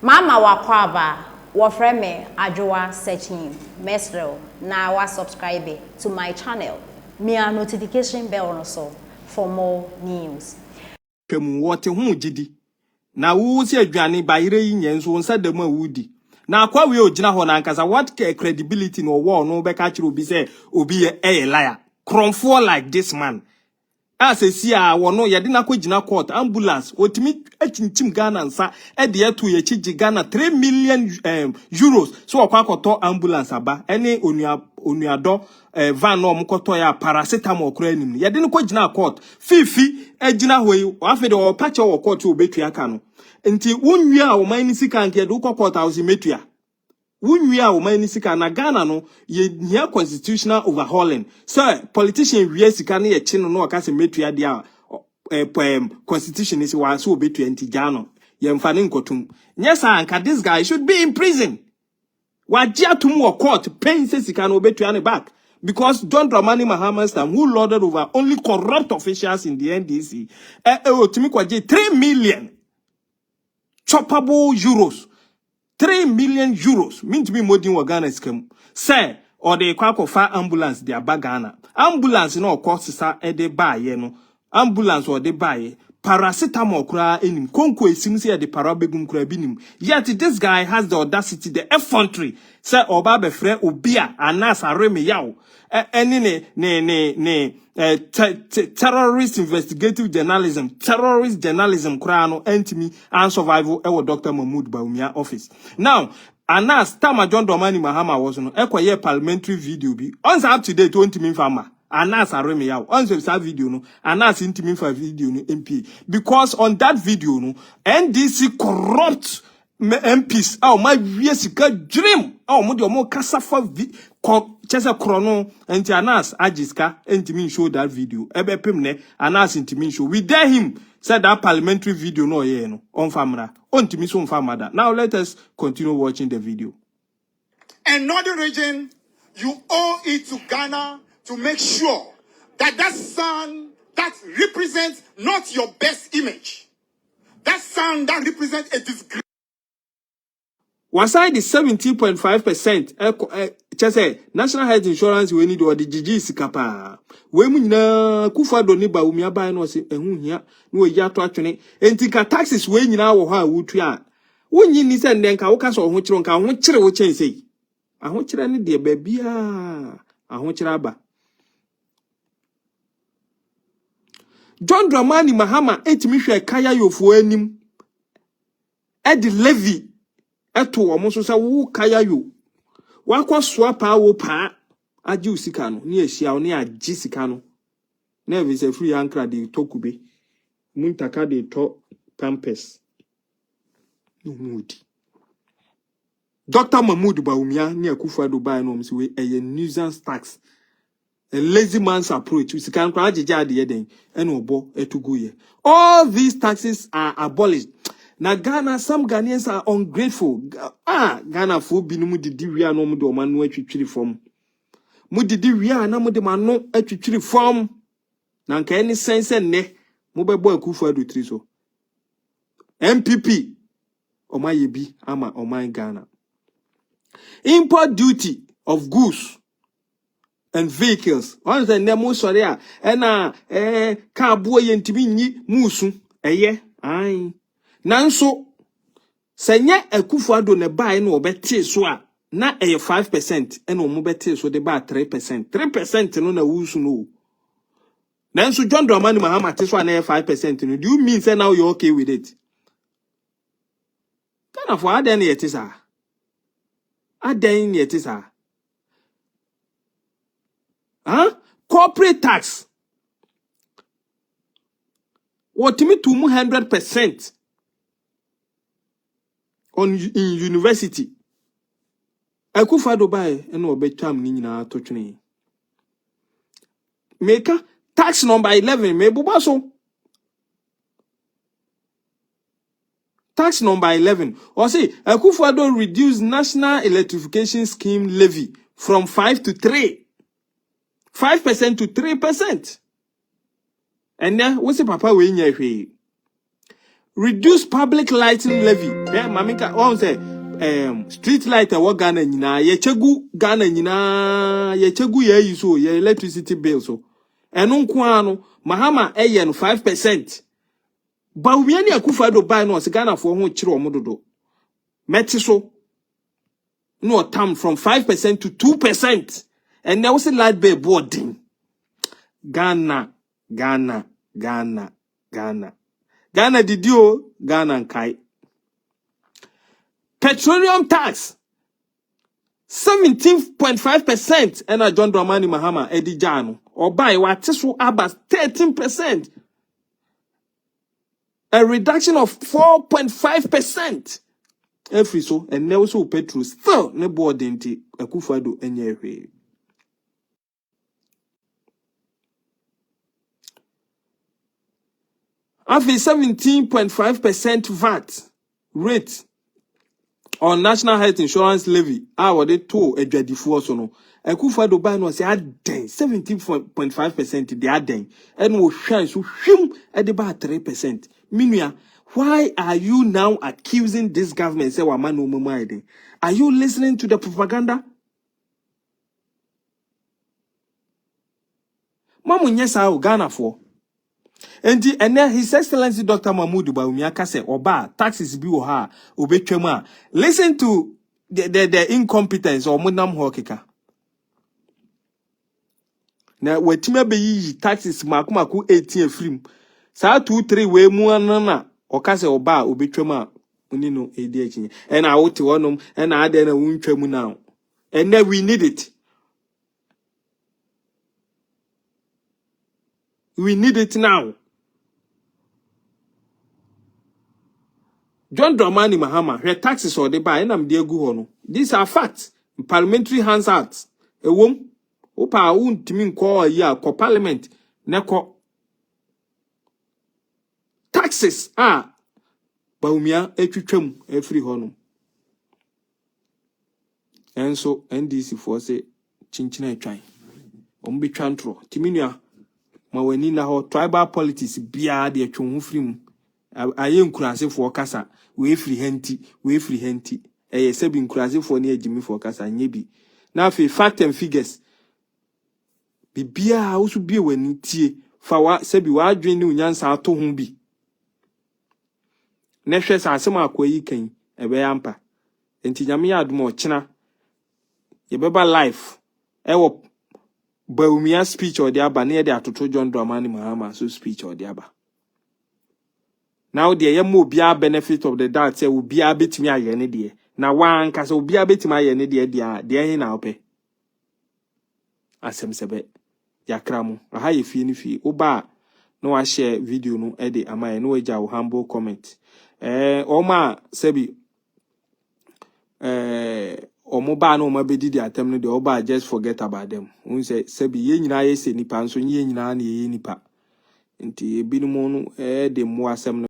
Mama wakwaba wafreme ajwa searching mesro na wa subscribe to my channel. Mia notification bell also for more news. Kemu wote hu gidi. Na wo si adwane bayire yi nyenso nsa dem a wudi. Na akwa we ogina ho na nkasa what credibility no wo no be ka kire obi say obi ye liar. Kromfo like this man. As a sia wono yede na kwagina court ambulance otimi achinchim Ghana nsa e de eto ye chiji Ghana 3 million euros so akwakoto ambulance aba ene onuado van no mkoto ya paracetamol kura anim yede no kwagina court fifi agina hoyi afi de o pache wo court obetua ka no nti wonwia a wo man ni sika nke de ko court house metua wunwia o man ni sika na Ghana no ye nia constitutional overhauling so politician wie sika na ye chi no no ka se metua dia constitution is wa so obetua nti Ghana ye mfa ne nkotum nyesa anka this guy should be in prison wajia tum wo court paying sika na obetua ne back because John Dramani Mahama Stam who lorded over only corrupt officials in the NDC otimi kwaje 3 million choppable euros 3 million euros mean to be modern Ghana scam. Say, or they kwa fa ambulance their bagana. Ambulance no cost sa e de buy no. Ambulance or de buy paracetamol kura enim. Konko esim say the parabegum kura binim. Yet this guy has the audacity, the effrontery. Say oba be frɛ obia anas areme yaw. Terrorist investigative journalism, terrorist journalism, krano, entimi, and survival, Dr. Mahmoud Bawumia office. Now, Anas, Tama John Dramani Mahama was on a parliamentary video. On up to date, 20 min farmer. Anas areme yaw. On that video, no, Anas intimi for video, no, MP. Because on that video, no, NDC corrupt MPs. Oh, my yes, dream. Oh, mo kasafa chesa krono enti Anas ajiska enti show that video ebe pemne Anas enti show we dare him said that parliamentary video no ye no on famra enti so on famada. Now let us continue watching the video. And Northern region, you owe it to Ghana to make sure that that sound that represents not your best image, that sound that represents a disgrace. Wasai the 70.5% chese national health insurance we need or the GG sikapa we mu nyina Kufuor ni Bawumia ban no se ehun hia no we ya to atwene entika taxes we nyina wo ha wutu a wonyi ni se ndenka wo ka so ho kire nka ho kire wo chensei aho kire ne de ba bia aho kire aba John Dramani Mahama etimi hwe kaya yofo anim e de levy eto omo so sa wo kaya yo wakwa swapa wo pa agi usika no ne ehia wo ne agi sika no na we say free ankra de tokube muntaka de to pampers no mudi Dr. Mahmoud Bawumia ne Kufuor Dubai no mse we eye nuisance tax a lazy man's approach usika nkra agija de den ene obo etugu ye all these taxes are abolished. Na Ghana, some Ghanaians are ungrateful. Ghana for binumu didi wia no mu de omanu atwitwiri fom. Mu didi wia na mu de mano atwitwiri fom. Na nka any sense ne mu bebo Kufuor do tri so. MPP omaye bi ama oman Ghana. Import duty of goods and vehicles. Once the nemo sorry a na ka bo ye ntimi nyi musu eye ai nanso senye Kufuor ne buy no obete so a na 5% ena omo bete so de ba 3% no na wusu no nanso John Dramani Mahama te so na 5% no do you mean say now you okay with it kana for aden yet is aden yet is corporate tax what me to 100% in university. Kufuor Dubai eno obetam ni nyina to twene. Meka tax number 11 me buba so. Tax number 11. Or say Kufuor don reduce national electrification scheme levy from 5 to 3. 5% to 3%. And then what's the papa we nya hwe? reduce public lighting levy. Yeah, mamika on say street light a Ghana nyina ye chegu Ghana nyina ye chegu ye yiso ye electricity bill so. Eno nko ano Mahama no 5%. Bawumia ni Akufo-Addo buy no se Ghana for ho kire omododo. Meti so no tam from 5% to 2%. And there was a light bill boarding. Ghana did you Ghana and Kai. Petroleum tax 17.5%. And a John Dramani Mahama Eddie Jano or buy what Tisu Abbas 13%. A reduction of 4.5%. Every so and also petrol still ne boarding to Akufo-Addo enye. After 17.5% VAT rate on national health insurance levy, our they told a dreadful force no. Akufo-Addo buy no say add 17.5% they add and will shine so him at about 3%. Meanwhile, why are you now accusing this government? Say man no more. Are you listening to the propaganda? Mamu nyesa Ghana for. And His Excellency Dr. Mahmoud Bawumia kase oba taxes bi wo ha obetwam a listen to the incompetence or munam hokeka na watima be yi taxes makomako 18 afrim sa 2-3 we mu anana okase oba obetwam a oni no edi akinye and I wote wonom and I dey na wuntwam now and now we need it now. John Dramani Mahama, her taxes or the buy, and I'm dear Guhono. These are facts. Parliamentary hands out. A womb. Opa won't mean call a year, call parliament. Neko taxes are Bawumia, echuchum, every honum. And so NDC for say chinchina try. Ombi chantro. Timinia, Mawenina ho tribal politics, bia de chum frim. I am crazy for Casa. We free henty. A seven crazy for near Jimmy for Casa, maybe. Now, for fact and figures. Be beer house be when tea for what Sebi wa dream new yansa to whom be. Neshes are some aquay king, a bayampa. And Tijamia more china. Ye beba life. Ewo Bawumia speech or the abba near the to John Dramani Mahama so speech or the abba. Now the yemo be a benefit of the doubt say will be a bit me a yene dear. Now one case will be a bit my yene dear in our pay. Asem sebe yakramu. A high fee oba no I share video no edi am I no eja humble comment. Oma sebi omoba no ma be di attempt the oba just forget about them. Un say sebi ye nyina ye se nipa nso ye nyina na ye nipa. Nti ebinumo no de mo asem